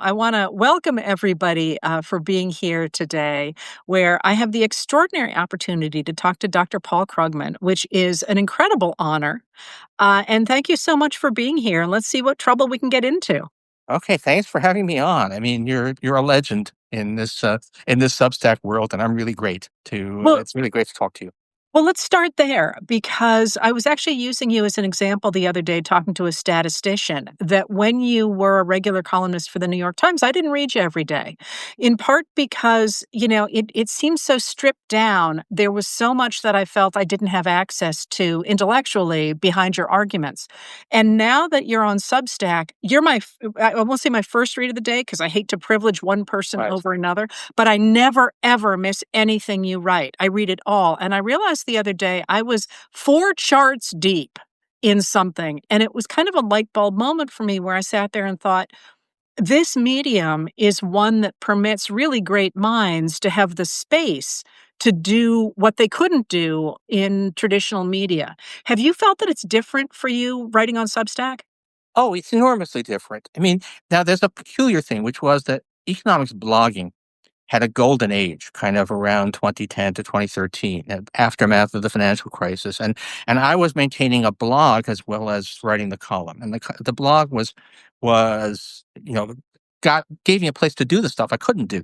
I want to welcome everybody for being here today, where I have the extraordinary opportunity to talk to Dr. Paul Krugman, which is an incredible honor. And thank you so much for being here. And let's see what trouble we can get into. Okay, thanks for having me on. I mean, you're a legend in this Substack world, and I'm really great to. Well, It's really great to talk to you. Well, let's start there because I was actually using you as an example the other day talking to a statistician that when you were a regular columnist for the New York Times, I didn't read you every day. In part because, it seems so stripped down. There was so much that I felt I didn't have access to intellectually behind your arguments. And now that you're on Substack, you're I won't say my first read of the day because I hate to privilege one person Right. over another, but I never, ever miss anything you write. I read it all. And I realized the other day I was 4 charts deep in something. And it was kind of a light bulb moment for me where I sat there and thought, this medium is one that permits really great minds to have the space to do what they couldn't do in traditional media. Have you felt that it's different for you writing on Substack? Oh, it's enormously different. I mean, now there's a peculiar thing, which was that economics blogging had a golden age, kind of around 2010 to 2013, aftermath of the financial crisis, and I was maintaining a blog as well as writing the column, and the blog was got gave me a place to do the stuff I couldn't do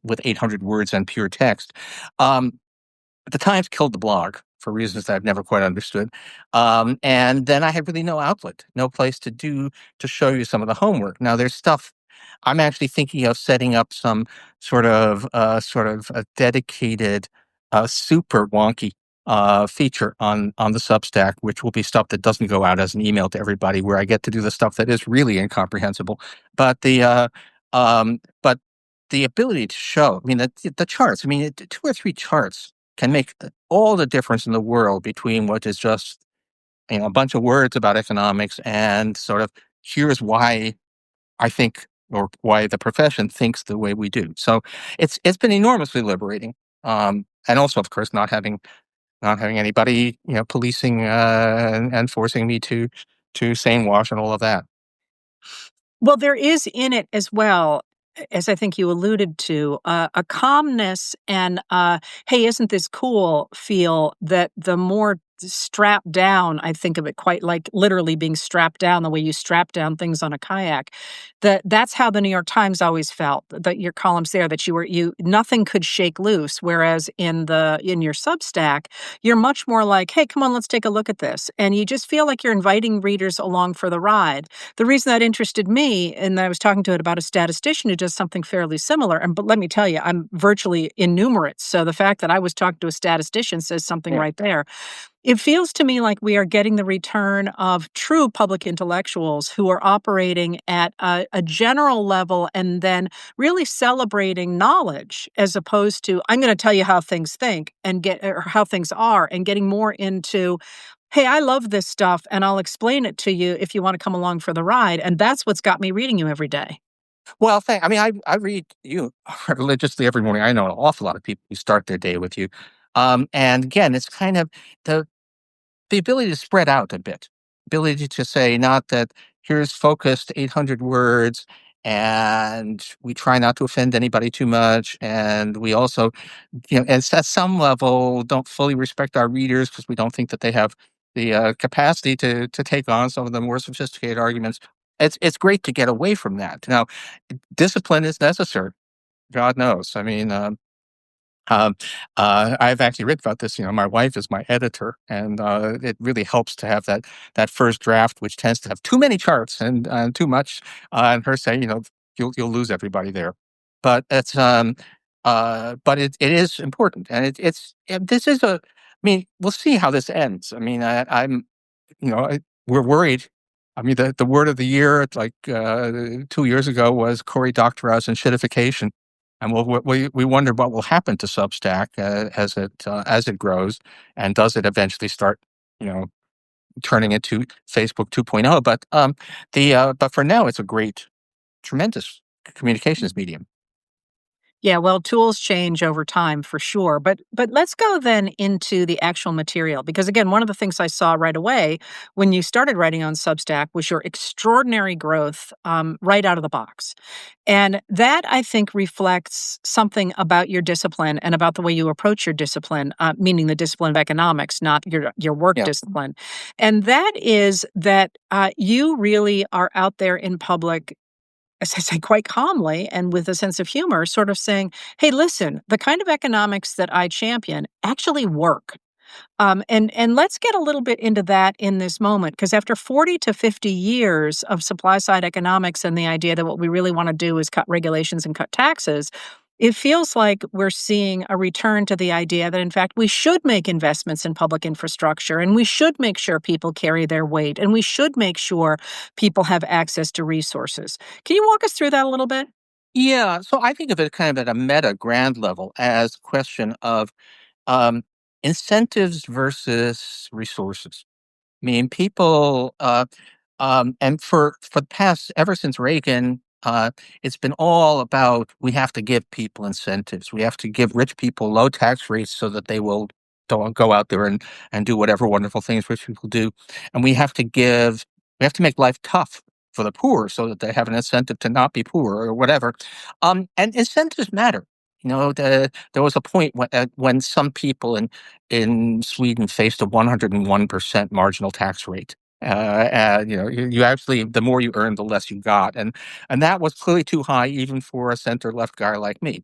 with 800 words and pure text. Um, the Times killed the blog for reasons that I've never quite understood. And then I had really no outlet, no place to show you some of the homework. Now there's stuff I'm actually thinking of setting up some sort of a dedicated, super wonky feature on the Substack, which will be stuff that doesn't go out as an email to everybody, where I get to do the stuff that is really incomprehensible. But but the ability to show, I mean, the charts, I mean, 2 or 3 charts can make all the difference in the world between what is just a bunch of words about economics and sort of here's why I think or why the profession thinks the way we do. So it's been enormously liberating, and also of course not having anybody policing and forcing me to sane wash and all of that. Well, there is in it as well, as I think you alluded to, a calmness and "Hey, isn't this cool?" feel that the more strapped down, I think of it quite like literally being strapped down the way you strap down things on a kayak. That's how the New York Times always felt. That your columns there, that you nothing could shake loose. Whereas in your Substack, you're much more like, "Hey, come on, let's take a look at this," and you just feel like you're inviting readers along for the ride. The reason that interested me, and I was talking to it about a statistician who does something fairly similar, but let me tell you, I'm virtually innumerate. So the fact that I was talking to a statistician says something Yeah. right there. It feels to me like we are getting the return of true public intellectuals who are operating at a general level and then really celebrating knowledge as opposed to, I'm going to tell you how things think and get, or how things are, and getting more into, hey, I love this stuff and I'll explain it to you if you want to come along for the ride. And that's what's got me reading you every day. Well, I mean, I read you religiously every morning. I know an awful lot of people who start their day with you, and again, it's kind of the the ability to spread out a bit, ability to say not that here's focused 800 words, and we try not to offend anybody too much, and we also, at some level, don't fully respect our readers because we don't think that they have the capacity to take on some of the more sophisticated arguments. It's great to get away from that. Now, discipline is necessary. God knows. I mean, um, I've actually written about this. My wife is my editor, and it really helps to have that first draft, which tends to have too many charts and too much, and her saying, you'll lose everybody there. But it is important, and this is a. I mean, we'll see how this ends. I mean, I'm, we're worried. I mean, the word of the year, like 2 years ago, was Cory Doctorow's and shitification, and we wonder what will happen to Substack as it grows, and does it eventually start, you know, turning into Facebook 2.0? But for now, it's a great, tremendous communications medium. Yeah, well, tools change over time for sure. But let's go then into the actual material because again, one of the things I saw right away when you started writing on Substack was your extraordinary growth right out of the box. And that I think reflects something about your discipline and about the way you approach your discipline, meaning the discipline of economics, not your work Yeah. discipline. And that is that you really are out there in public, as I say, quite calmly and with a sense of humor, sort of saying, "Hey, listen, the kind of economics that I champion actually work." And let's get a little bit into that in this moment, because after 40 to 50 years of supply side economics and the idea that what we really want to do is cut regulations and cut taxes, it feels like we're seeing a return to the idea that, in fact, we should make investments in public infrastructure and we should make sure people carry their weight and we should make sure people have access to resources. Can you walk us through that a little bit? Yeah, so I think of it kind of at a meta grand level as a question of um, incentives versus resources. I mean, people, and for the past, ever since Reagan, it's been all about we have to give people incentives. We have to give rich people low tax rates so that they will don't go out there and do whatever wonderful things rich people do. And we have to make life tough for the poor so that they have an incentive to not be poor or whatever. And incentives matter. There was a point when some people in Sweden faced a 101% marginal tax rate. You actually, the more you earned, the less you got, and that was clearly too high even for a center left guy like me.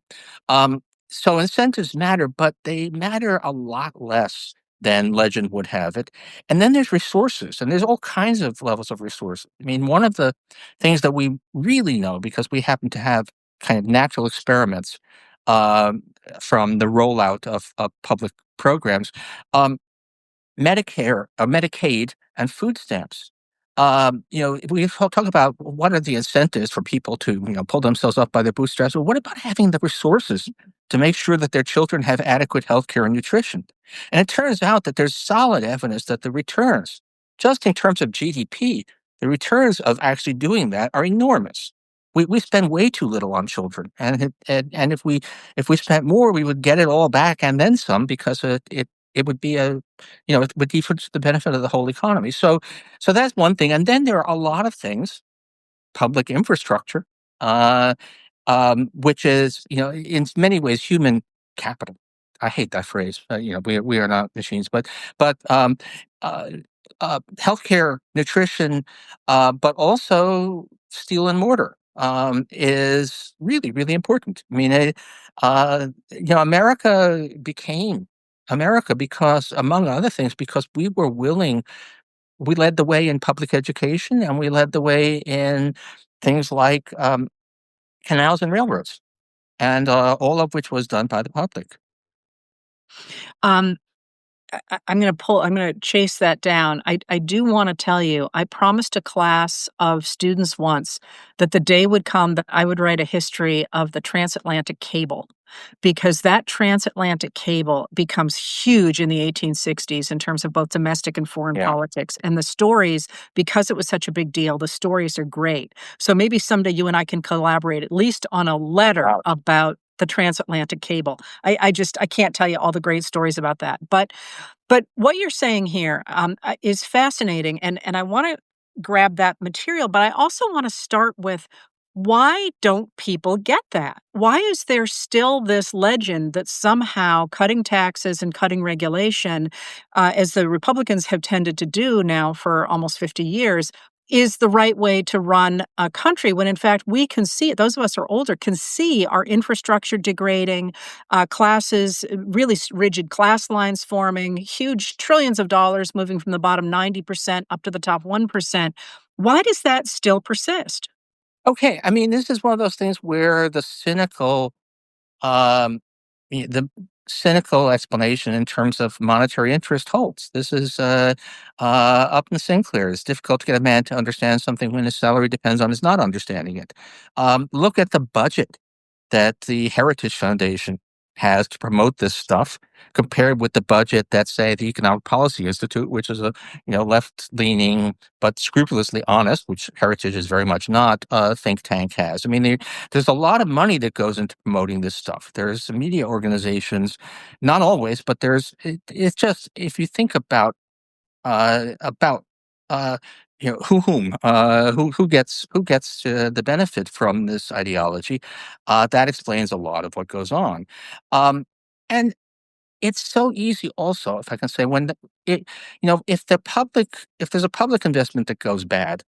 So incentives matter, but they matter a lot less than legend would have it. And then there's resources, and there's all kinds of levels of resources. I mean, one of the things that we really know because we happen to have kind of natural experiments um, from the rollout of public programs. Um, Medicare, Medicaid, and food stamps. We talk about what are the incentives for people to, pull themselves up by their bootstraps. Well, what about having the resources to make sure that their children have adequate health care and nutrition? And it turns out that there's solid evidence that the returns, just in terms of GDP, the returns of actually doing that are enormous. We spend way too little on children, and if we spent more, we would get it all back and then some because it would be it would be for the benefit of the whole economy. So that's one thing. And then there are a lot of things, public infrastructure, uh, which is, in many ways human capital. I hate that phrase. We are not machines, but uh, healthcare, nutrition, but also steel and mortar is really, really important. I mean, America became America because, among other things, because we led the way in public education and we led the way in things like canals and railroads, and all of which was done by the public. Um, I'm going to chase that down. I do want to tell you, I promised a class of students once that the day would come that I would write a history of the transatlantic cable because that transatlantic cable becomes huge in the 1860s in terms of both domestic and foreign Yeah. politics. And the stories, because it was such a big deal, the stories are great. So maybe someday you and I can collaborate at least on a letter Wow. about the transatlantic cable. I can't tell you all the great stories about that. But what you're saying here is fascinating, and I want to grab that material, but I also want to start with why don't people get that? Why is there still this legend that somehow cutting taxes and cutting regulation, as the Republicans have tended to do now for almost 50 years, is the right way to run a country when in fact we can see, those of us who are older can see our infrastructure degrading, classes, really rigid class lines forming, huge trillions of dollars moving from the bottom 90% up to the top 1%. Why does that still persist? Okay, I mean, this is one of those things where um, the cynical explanation in terms of monetary interest holds. This is Upton Sinclair. It's difficult to get a man to understand something when his salary depends on his not understanding it. Look at the budget that the Heritage Foundation has to promote this stuff compared with the budget that, say, the Economic Policy Institute, which is a left-leaning but scrupulously honest, which Heritage is very much not, think tank has. I mean, there's a lot of money that goes into promoting this stuff. There's media organizations, not always, but it's just, if you think about uh, who gets the benefit from this ideology, that explains a lot of what goes on, and it's so easy. Also, if I can say, when if there's a public investment that goes bad,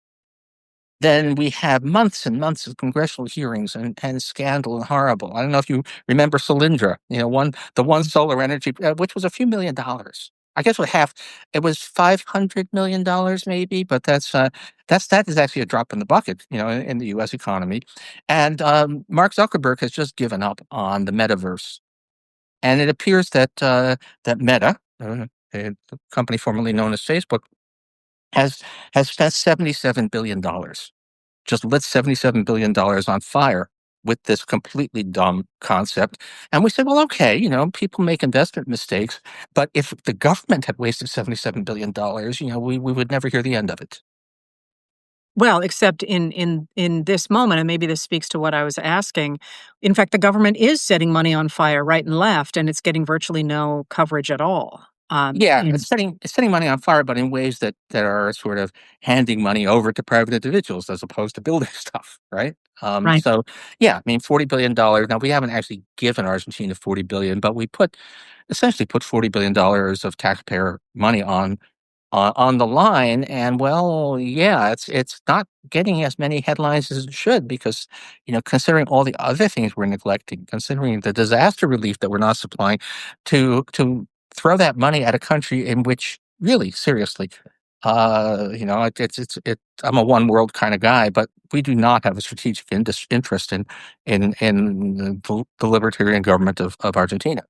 then we have months and months of congressional hearings and scandal and horrible. I don't know if you remember Solyndra, the one solar energy, which was a few $1 million. I guess it was $500 million maybe, but that is actually a drop in the bucket, in the U.S. economy. And Mark Zuckerberg has just given up on the metaverse, and it appears that Meta, a company formerly known as Facebook, has spent $77 billion, just lit $77 billion on fire with this completely dumb concept. And we said, well, okay, people make investment mistakes, but if the government had wasted $77 billion, we would never hear the end of it. Well, except in this moment, and maybe this speaks to what I was asking. In fact, the government is setting money on fire right and left, and it's getting virtually no coverage at all. Yeah, it's setting money on fire, but in ways that are sort of handing money over to private individuals as opposed to building stuff, right? Right. So yeah, I mean, $40 billion. Now, we haven't actually given Argentina $40 billion, but we essentially put $40 billion of taxpayer money on the line. And well, yeah, it's not getting as many headlines as it should, because considering all the other things we're neglecting, considering the disaster relief that we're not supplying, to throw that money at a country in which, really, seriously, I'm a one world kind of guy, but we do not have a strategic interest in the libertarian government of Argentina.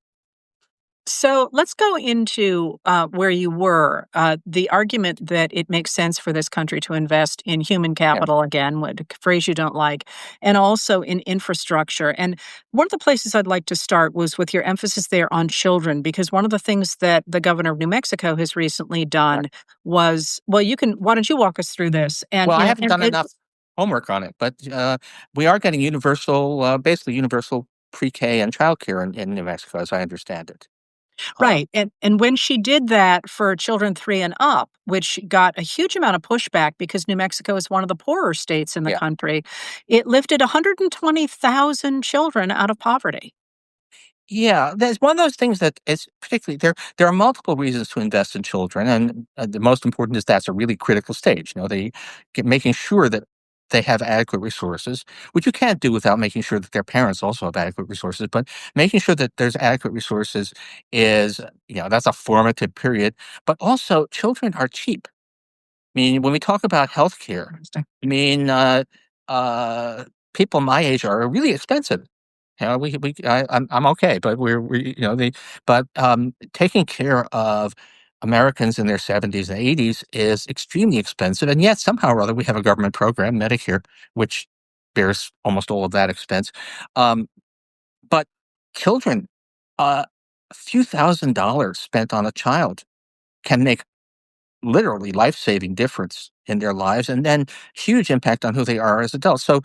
So let's go into where you were. The argument that it makes sense for this country to invest in human Yeah, capital again, what a phrase you don't like, and also in infrastructure. And one of the places I'd like to start was with your emphasis there on children, because one of the things that the governor of New Mexico has recently right. done was, well, why don't you walk us through this? And Well, I you know, haven't done enough homework on it, but we are getting basically universal pre-K and childcare in New Mexico, as I understand it. Right, Um, and when she did that for children 3 and up, which got a huge amount of pushback because New Mexico is one of the poorer states in the yeah. country, it lifted 120,000 children out of poverty. Yeah, there's one of those things that is particularly there. There are multiple reasons to invest in children, and the most important is that's a really critical stage. Making sure that they have adequate resources, which you can't do without making sure that their parents also have adequate resources. But making sure that there's adequate resources is, that's a formative period. But also, children are cheap. I mean, when we talk about healthcare, I mean, uh, people my age are really expensive. I'm okay, but we the but taking care of Americans in their 70s and 80s is extremely expensive, and yet somehow or other we have a government program, Medicare, which bears almost all of that expense. Um, but children, a few $1,000s spent on a child can make literally life-saving difference in their lives, and then huge impact on who they are as adults. So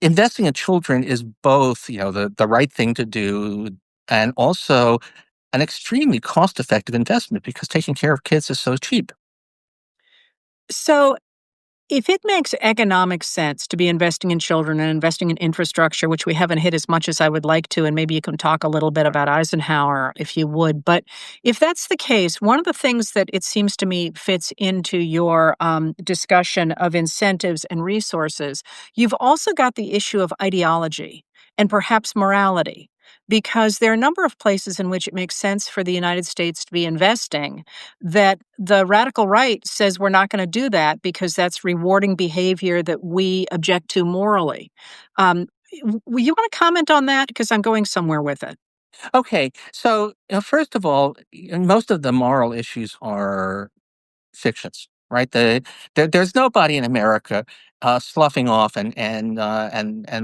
investing in children is both, the right thing to do, and also an extremely cost-effective investment, because taking care of kids is so cheap. So if it makes economic sense to be investing in children and investing in infrastructure, which we haven't hit as much as I would like to, and maybe you can talk a little bit Right. about Eisenhower if you would. But if that's the case, one of the things that it seems to me fits into your discussion of incentives and resources, you've also got the issue of ideology and perhaps morality. Because there are a number of places in which it makes sense for the United States to be investing that the radical right says we're not going to do that because that's rewarding behavior that we object to morally. You want to comment on that? Because I'm going somewhere with it. Okay, so, first of all, most of the moral issues are fictions, right? There's nobody in America sloughing off and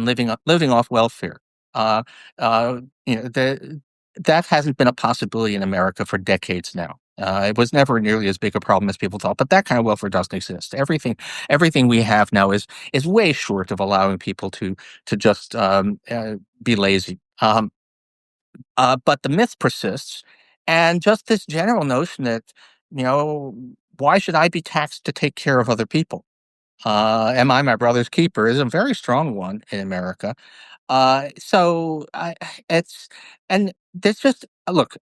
living off welfare. Uh, uh, you know, the that hasn't been a possibility in America for decades now. It was never nearly as big a problem as people thought, but that kind of welfare doesn't exist. Everything we have now is way short of allowing people to just be lazy. But the myth persists, and just this general notion that, you know, why should I be taxed to take care of other people? Am I my brother's keeper? Is a very strong one in America. So it's and there's just look.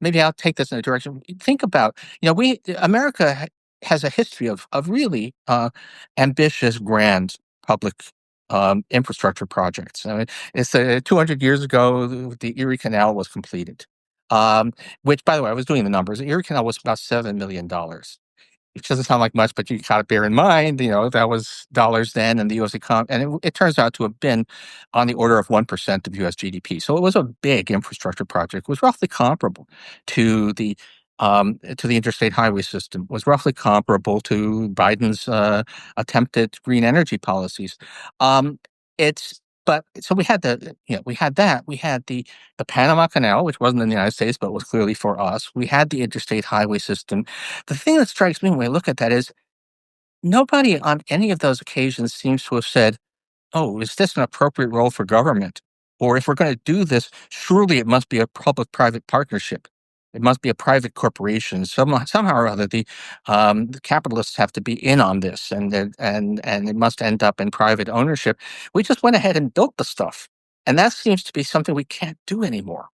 Maybe I'll take this in a direction. Think about, we America has a history of really ambitious, grand public infrastructure projects. I mean, it's 200 years ago the Erie Canal was completed. Which, by the way, I was doing the numbers. The Erie Canal was about $7 million, which doesn't sound like much, but you got to bear in mind, that was dollars then, and the U.S. economy, and it turns out to have been on the order of 1% of U.S. GDP. So it was a big infrastructure project. It was roughly comparable to the interstate highway system. It was roughly comparable to Biden's attempted green energy policies. Um, it's but so we had the Panama Canal, which wasn't in the United States, but was clearly for us. We had the interstate highway system. The thing that strikes me when I look at that is nobody on any of those occasions seems to have said, "Oh, is this an appropriate role for government? Or if we're going to do this, surely it must be a public-private partnership. It must be a private corporation. Somehow or other, the capitalists have to be in on this, and it must end up in private ownership." We just went ahead and built the stuff, and that seems to be something we can't do anymore.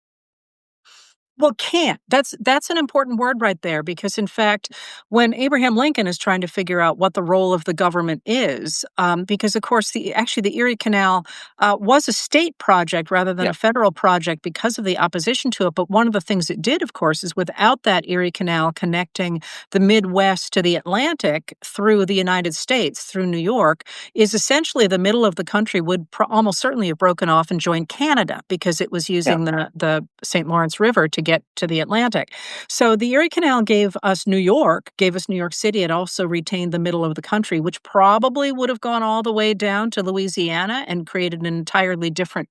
Well, can't. That's an important word right there because, in fact, when Abraham Lincoln is trying to figure out what the role of the government is, because of course the Erie Canal was a state project rather than Yeah, a federal project because of the opposition to it. But one of the things it did, of course, is without that Erie Canal connecting the Midwest to the Atlantic through the United States, through New York, is essentially the middle of the country would almost certainly have broken off and joined Canada because it was yeah, using the St. Lawrence River to get to the Atlantic. So the Erie Canal gave us New York, gave us New York City. It also retained the middle of the country, which probably would have gone all the way down to Louisiana and created an entirely different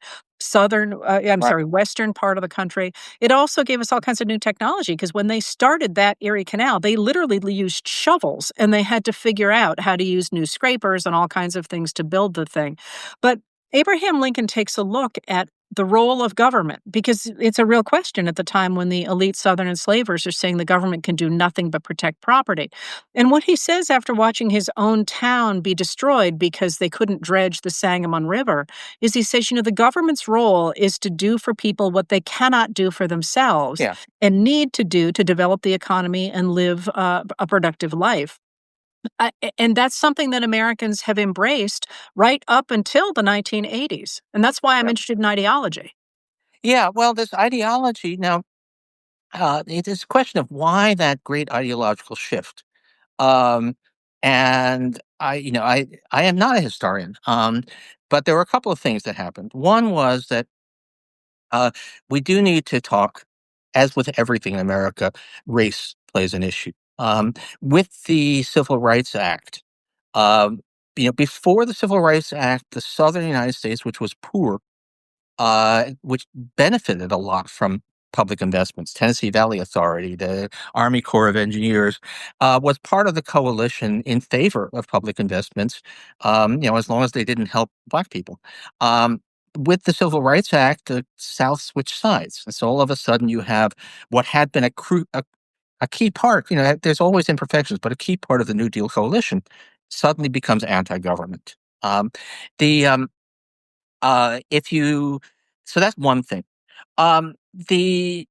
right. western part of the country. It also gave us all kinds of new technology because when they started that Erie Canal, they literally used shovels and they had to figure out how to use new scrapers and all kinds of things to build the thing. But Abraham Lincoln takes a look at the role of government because it's a real question at the time when the elite Southern enslavers are saying the government can do nothing but protect property. And what he says after watching his own town be destroyed because they couldn't dredge the Sangamon River is he says, the government's role is to do for people what they cannot do for themselves Yeah. and need to do to develop the economy and live a productive life. And that's something that Americans have embraced right up until the 1980s. And that's why I'm Yeah. interested in ideology. Yeah, well, this ideology now, it is a question of why that great ideological shift. Um, and I am not a historian, but there were a couple of things that happened. One was that uh, we do need to talk, as with everything in America, race plays an issue. With the Civil Rights Act, um, before the Civil Rights Act, the Southern United States, which was poor, which benefited a lot from public investments. Tennessee Valley Authority, the Army Corps of Engineers, was part of the coalition in favor of public investments, as long as they didn't help Black people. Um, with the Civil Rights Act, the South switched sides. And so all of a sudden you have what had been a key part, there's always imperfections, but a key part of the New Deal coalition suddenly becomes anti-government. The if you so that's one thing. The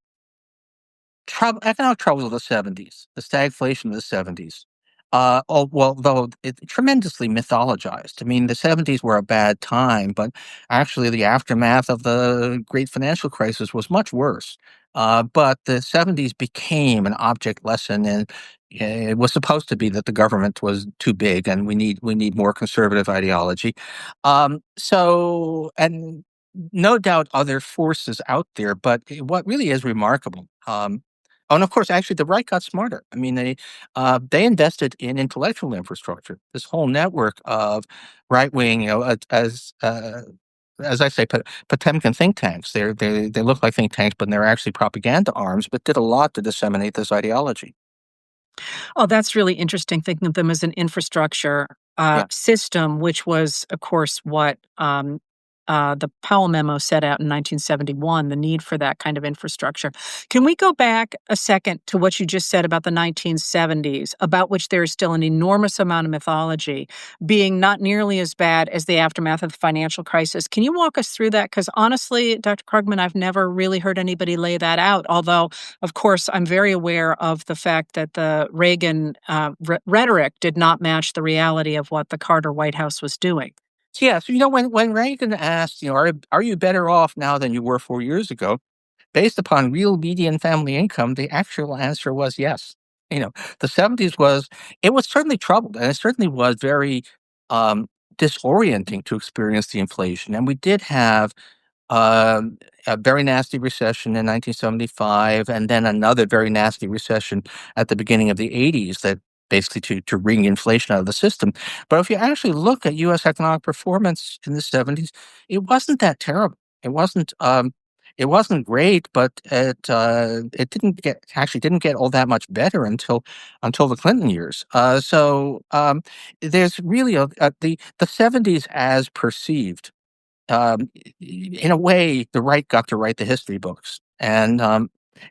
economic troubles of the '70s, the stagflation of the '70s, though tremendously mythologized. I mean, the '70s were a bad time, but actually the aftermath of the great financial crisis was much worse. But the '70s became an object lesson, and it was supposed to be that the government was too big, and we need more conservative ideology. And no doubt other forces out there, but what really is remarkable. Oh, and of course, actually, the right got smarter. I mean, they invested in intellectual infrastructure. This whole network of right wing, as as I say, Potemkin think tanks. They look like think tanks, but they're actually propaganda arms, but did a lot to disseminate this ideology. Oh, that's really interesting, thinking of them as an infrastructure, Yeah. system, which was, of course, what, the Powell memo set out in 1971, the need for that kind of infrastructure. Can we go back a second to what you just said about the 1970s, about which there is still an enormous amount of mythology, being not nearly as bad as the aftermath of the financial crisis? Can you walk us through that? Because honestly, Dr. Krugman, I've never really heard anybody lay that out, although of course, I'm very aware of the fact that the Reagan rhetoric did not match the reality of what the Carter White House was doing. So, yeah, so, when Reagan asked, "Are you better off now than you were 4 years ago?" Based upon real median family income, the actual answer was yes. You know, the '70s was certainly troubled, and it certainly was very, um, disorienting to experience the inflation, and we did have a very nasty recession in 1975, and then another very nasty recession at the beginning of the '80s that basically to wring inflation out of the system. But if you actually look at U.S. economic performance in the '70s, it wasn't that terrible. It wasn't great, but it didn't get all that much better until the Clinton years. There's really the '70s as perceived, in a way, the right got to write the history books, and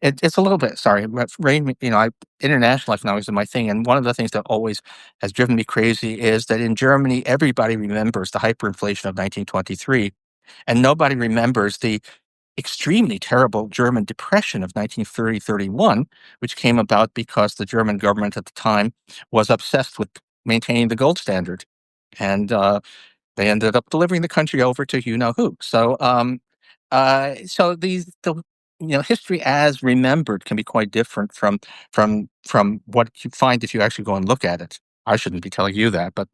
it's a little bit sorry, but international economics is my thing, and one of the things that always has driven me crazy is that in Germany, everybody remembers the hyperinflation of 1923, and nobody remembers the extremely terrible German depression of 1930-31, which came about because the German government at the time was obsessed with maintaining the gold standard, and they ended up delivering the country over to you know who. So history as remembered can be quite different from what you find if you actually go and look at it. I shouldn't be telling you that, but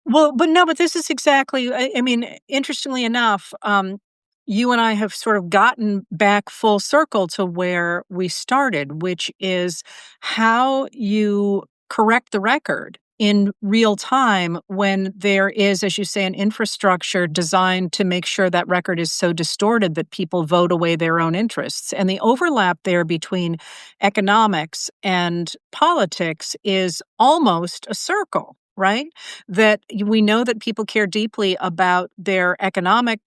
Well, but no, but this is exactly, I mean, interestingly enough, you and I have sort of gotten back full circle to where we started, which is how you correct the record in real time when there is, as you say, an infrastructure designed to make sure that record is so distorted that people vote away their own interests. And the overlap there between economics and politics is almost a circle, right? That we know that people care deeply about their economic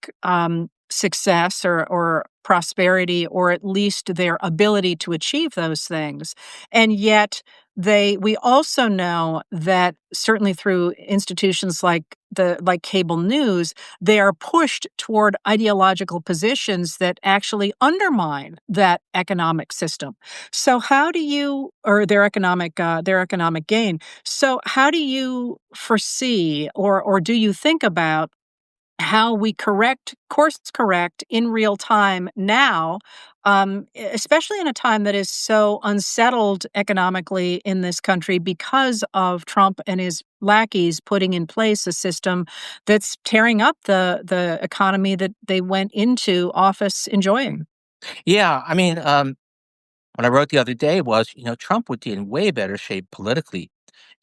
success or prosperity, or at least their ability to achieve those things. And yet, we also know that certainly through institutions like cable news, they are pushed toward ideological positions that actually undermine that economic system. So how do you, or their economic gain? So how do you foresee, or do you think about how we course correct in real time now, especially in a time that is so unsettled economically in this country because of Trump and his lackeys putting in place a system that's tearing up the economy that they went into office enjoying? yeah, what I wrote the other day was, Trump would be in way better shape politically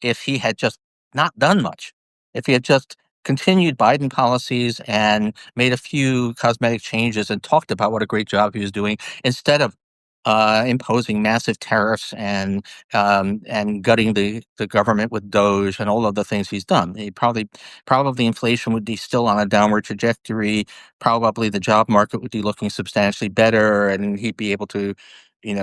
if he had just not done much, if he had just continued Biden policies and made a few cosmetic changes and talked about what a great job he was doing, instead of imposing massive tariffs and gutting the government with Doge and all of the things he's done. He probably inflation would be still on a downward trajectory. Probably the job market would be looking substantially better, and he'd be able to, we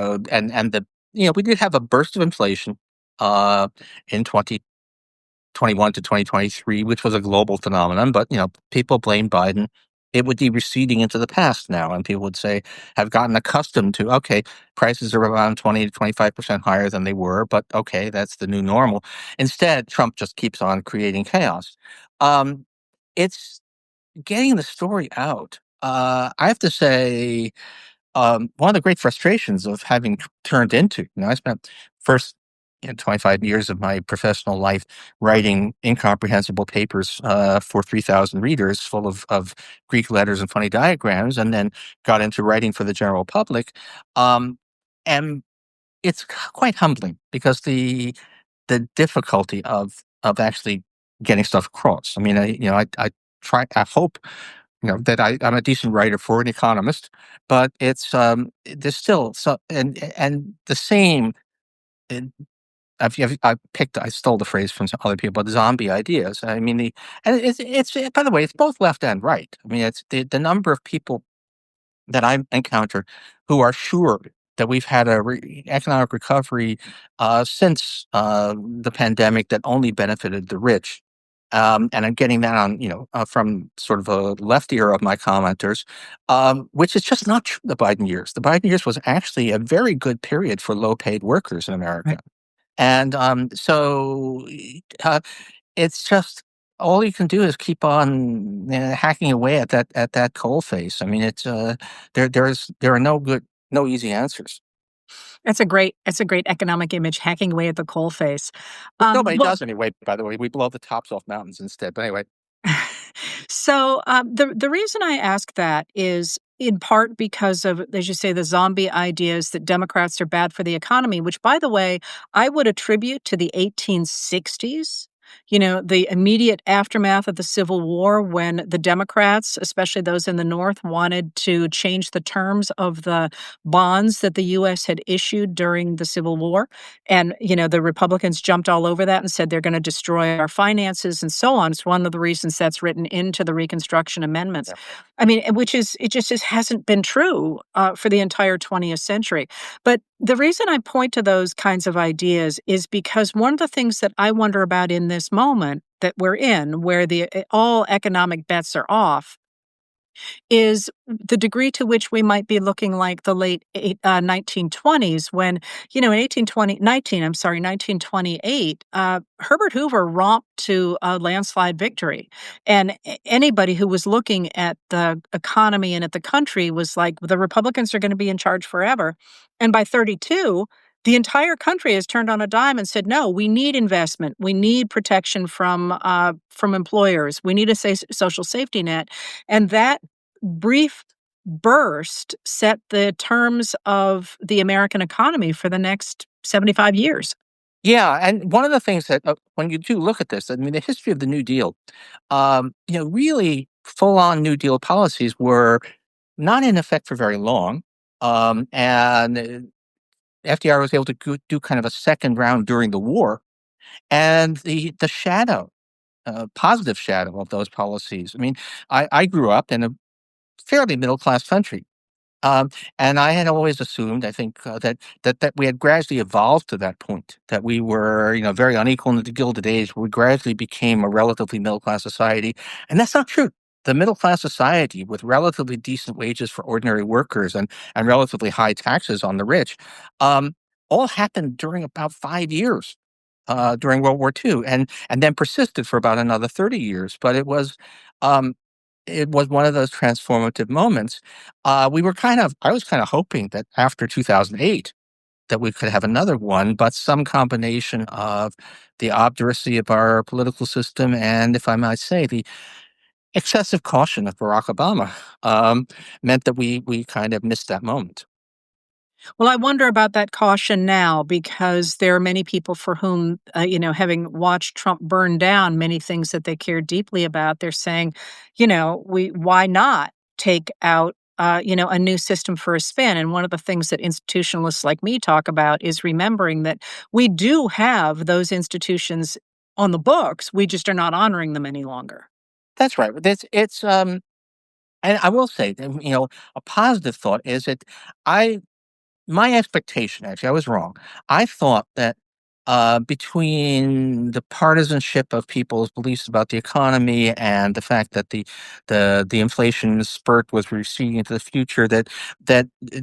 did have a burst of inflation in 2021 to 2023, which was a global phenomenon. But people blame Biden. It would be receding into the past now, and people would say have gotten accustomed to, okay, prices are around 20 to 25% higher than they were, but okay, that's the new normal. Instead, Trump just keeps on creating chaos. Um, it's getting the story out. I have to say, one of the great frustrations of having turned into, I spent first 25 years of my professional life writing incomprehensible papers for 3,000 readers full of Greek letters and funny diagrams, and then got into writing for the general public. Um, and it's quite humbling because the difficulty of actually getting stuff across. I mean, I hope that I'm a decent writer for an economist, but there's still so and the same. And I stole the phrase from some other people, but zombie ideas. I mean, and it's by the way, it's both left and right. I mean, it's the number of people that I encounter who are sure that we've had a economic recovery since the pandemic that only benefited the rich. And I'm getting that on, from sort of a left ear of my commenters, which is just not true. The Biden years. The Biden years was actually a very good period for low-paid workers in America, and uh, it's just all you can do is keep on hacking away at that coal face. I mean, there are no easy answers. That's a great economic image, hacking away at the coal face. Which nobody Well, does anyway. By the way, we blow the tops off mountains instead. But anyway, so the reason I ask that is in part because of, as you say, the zombie ideas that Democrats are bad for the economy, which, by the way, I would attribute to the 1860s. You know, the immediate aftermath of the Civil War, when the Democrats, especially those in the North, wanted to change the terms of the bonds that the U.S. had issued during the Civil War. And, you know, the Republicans jumped all over that and said they're going to destroy our finances and so on. It's one of the reasons that's written into the Reconstruction Amendments. yeah. I mean, it just hasn't been true for the entire 20th century. But the reason I point to those kinds of ideas is because one of the things that I wonder about in this moment that we're in, where the all economic bets are off, is the degree to which we might be looking like the late 1920s when, you know, in 1928, Herbert Hoover romped to a landslide victory. Yeah. And anybody who was looking at the economy and at the country was like, the Republicans are going to be in charge forever. And by 32, the entire country has turned on a dime and said, no, we need investment. We need protection from employers. We need a social safety net. And that brief burst set the terms of the American economy for the next 75 years. Yeah, and one of the things that when you do look at this, I mean, the history of the New Deal, really full-on New Deal policies were not in effect for very long, and FDR was able to do kind of a second round during the war, and the shadow, positive shadow of those policies. I mean, I grew up in a fairly middle class country. Um, and I had always assumed, I think, that we had gradually evolved to that point, that we were, very unequal in the Gilded Age. We gradually became a relatively middle class society, and that's not true. The middle class society, with relatively decent wages for ordinary workers and relatively high taxes on the rich, um, all happened during about 5 years during World War II, and then persisted for about another 30 years. But um, it was one of those transformative moments. I was kind of hoping that after 2008 that we could have another one, but some combination of the obduracy of our political system and, if I might say, the excessive caution of Barack Obama meant that we kind of missed that moment. Well, I wonder about that caution now because there are many people for whom, having watched Trump burn down many things that they care deeply about, they're saying, why not take out, a new system for a spin? And one of the things that institutionalists like me talk about is remembering that we do have those institutions on the books. We just are not honoring them any longer. That's right. And I will say, that, a positive thought is that I my expectation, actually, I was wrong. I thought that between the partisanship of people's beliefs about the economy and the fact that the inflation spurt was receding into the future, that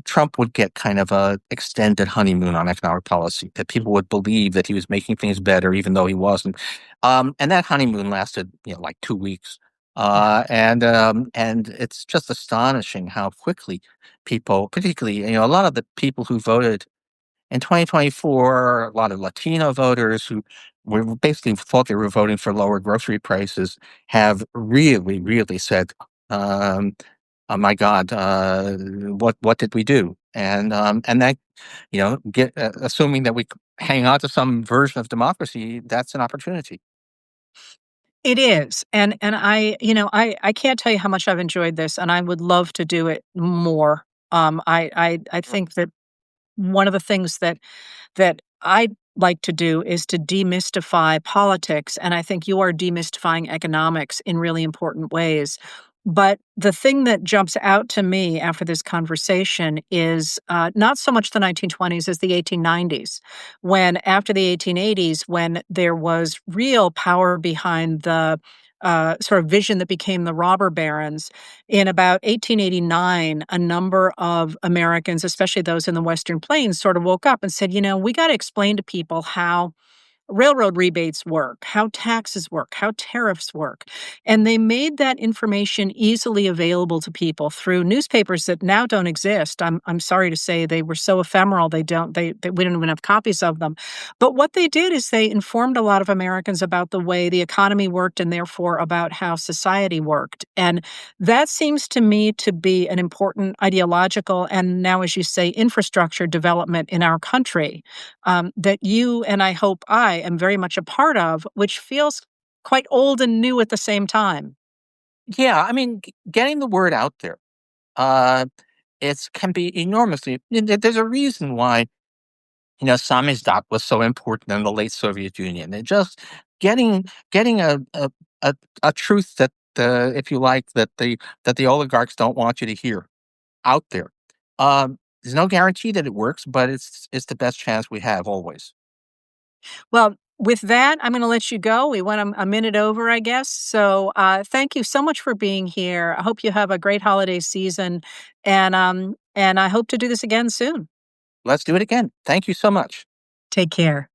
Trump would get kind of a extended honeymoon on economic policy, that people would believe that he was making things better, even though he wasn't. And that honeymoon lasted, like 2 weeks. And it's just astonishing how quickly people, particularly, a lot of the people who voted in 2024, a lot of Latino voters who were basically thought they were voting for lower grocery prices have really, really said, um, "Oh my God, what did we do?" And that, assuming that we hang on to some version of democracy, that's an opportunity. It is, and I can't tell you how much I've enjoyed this, and I would love to do it more. I think that one of the things that I'd like to do is to demystify politics, and I think you are demystifying economics in really important ways. But the thing that jumps out to me after this conversation is not so much the 1920s as the 1890s, when after the 1880s, when there was real power behind the sort of vision that became the robber barons. In about 1889, a number of Americans, especially those in the Western Plains, sort of woke up and said, we got to explain to people how railroad rebates work, how taxes work, how tariffs work. And they made that information easily available to people through newspapers that now don't exist. I'm sorry to say they were so ephemeral they we don't even have copies of them. But what they did is they informed a lot of Americans about the way the economy worked and therefore about how society worked. And that seems to me to be an important ideological and now, as you say, infrastructure development in our country that you and I hope I am very much a part of, which feels quite old and new at the same time. Yeah, I mean, getting the word out there, uh, it can be enormously. There's a reason why samizdat was so important in the late Soviet Union. And just getting a, a truth that, if you like, that the oligarchs don't want you to hear out there. There's no guarantee that it works, but it's the best chance we have always. Well, with that, I'm going to let you go. We went a minute over, I guess. So thank you so much for being here. I hope you have a great holiday season, and I hope to do this again soon. Let's do it again. Thank you so much. Take care.